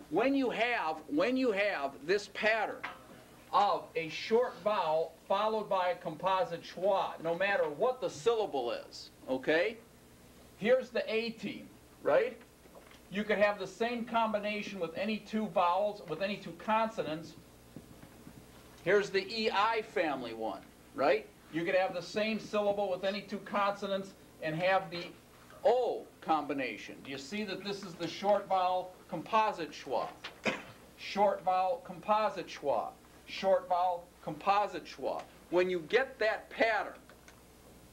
When you have this pattern of a short vowel followed by a composite schwa, no matter what the syllable is, okay? Here's the A team, right? You could have the same combination with any two vowels, with any two consonants. Here's the EI family one, right? You could have the same syllable with any two consonants and have the O combination. Do you see that this is the short vowel composite schwa? Short vowel composite schwa. Short vowel composite schwa. When you get that pattern,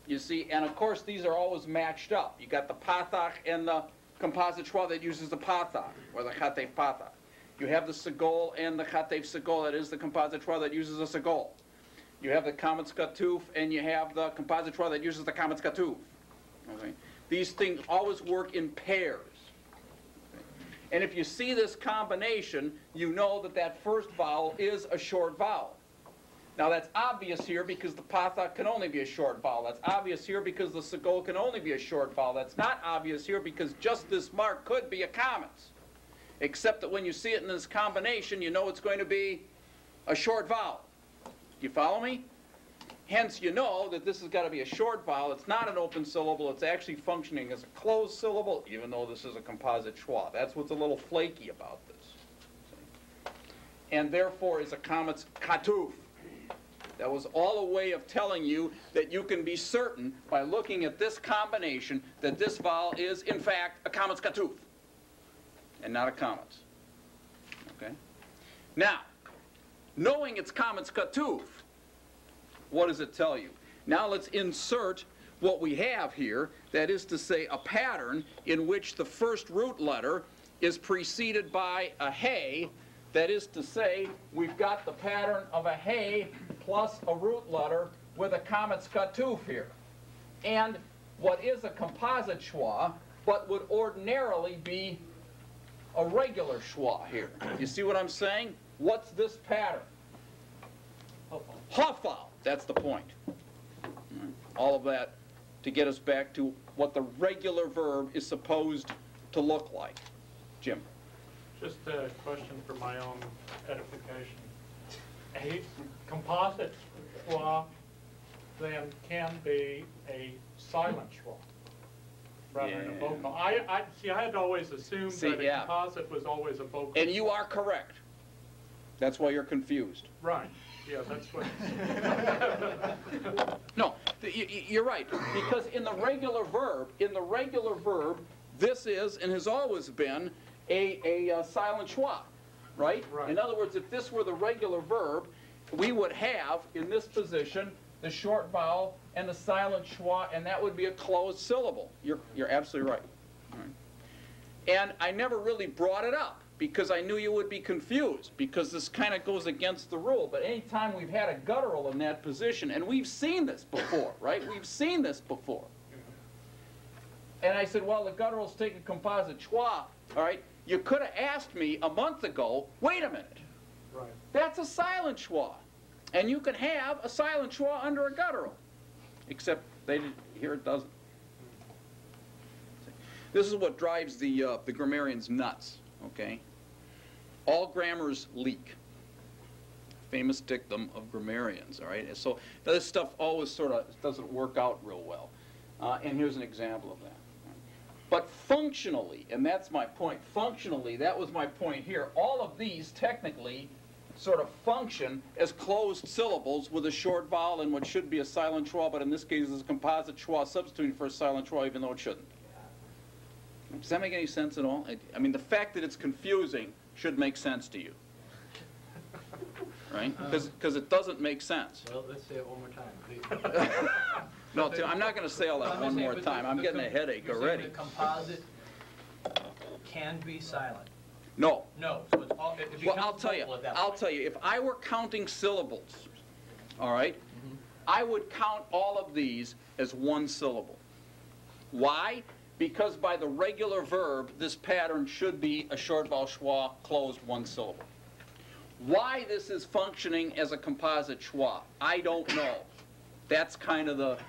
you see, and of course these are always matched up. You got the pathach and the composite schwa that uses the pathach, or the chatef pathach. You have the segol and the chatef segol, that is the composite schwa that uses a segol. You have the kametz katuf and you have the composite schwa that uses the kametz katuf. Okay? These things always work in pairs. Okay? And if you see this combination, you know that that first vowel is a short vowel. Now that's obvious here because the pathach can only be a short vowel. That's obvious here because the segol can only be a short vowel. That's not obvious here because just this mark could be a kametz. Except that when you see it in this combination, you know it's going to be a short vowel. Do you follow me? Hence, you know that this has got to be a short vowel. It's not an open syllable. It's actually functioning as a closed syllable, even though this is a composite schwa. That's what's a little flaky about this. And therefore is a kametz katuf. That was all a way of telling you that you can be certain by looking at this combination that this vowel is, in fact, a kametz katuf and not a kametz. Okay? Now, knowing it's kametz katuf, what does it tell you? Now let's insert what we have here, that is to say a pattern in which the first root letter is preceded by a hey. That is to say, we've got the pattern of a hey plus a root letter with a kametz katuf here. And what is a composite schwa, but would ordinarily be a regular schwa here. You see what I'm saying? What's this pattern? Hafal. That's the point. All of that to get us back to what the regular verb is supposed to look like. Jim. Just a question for my own edification. A composite schwa then can be a silent schwa rather than a vocal. I had always assumed that a composite was always a vocal. And you are correct. That's why you're confused. Right. Yeah, that's what. No, you're right. Because in the regular verb, this is and has always been a silent schwa, right? Right? In other words, if this were the regular verb, we would have in this position the short vowel and the silent schwa, and that would be a closed syllable. You're absolutely right. All right. And I never really brought it up because I knew you would be confused, because this kind of goes against the rule. But any time we've had a guttural in that position, and we've seen this before, right? We've seen this before. And I said, well, the gutturals take a composite schwa, all right? You could have asked me a month ago, wait a minute. Right. That's a silent schwa. And you can have a silent schwa under a guttural. Except here it doesn't. This is what drives the grammarians nuts, okay? All grammars leak. Famous dictum of grammarians, all right? So this stuff always sort of doesn't work out real well. And here's an example of that. But functionally, and that's my point, functionally, that was my point here, all of these technically sort of function as closed syllables with a short vowel and what should be a silent schwa, but in this case is a composite schwa substituting for a silent schwa even though it shouldn't. Does that make any sense at all? I mean, the fact that it's confusing should make sense to you. Right? Because it doesn't make sense. Well, let's say it one more time, please. No, Tim, I'm not going to say all that one more time. I'm getting a headache already. The composite can be silent. No. No. So it's all, if you Well, I'll tell you. If I were counting syllables, all right, I would count all of these as one syllable. Why? Because by the regular verb, this pattern should be a short vowel schwa closed one syllable. Why this is functioning as a composite schwa, I don't know. That's kind of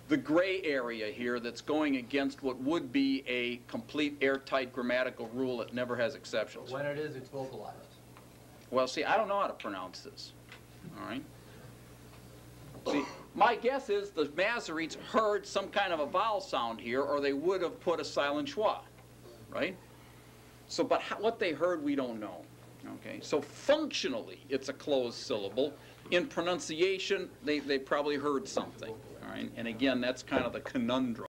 the gray area here that's going against what would be a complete airtight grammatical rule that never has exceptions. When it is, it's vocalized. Well, see, I don't know how to pronounce this. All right? See, my guess is the Masoretes heard some kind of a vowel sound here, or they would have put a silent schwa, right? So, but what they heard, we don't know. Okay? So functionally, it's a closed syllable. In pronunciation, they probably heard something. All right? And again, that's kind of the conundrum.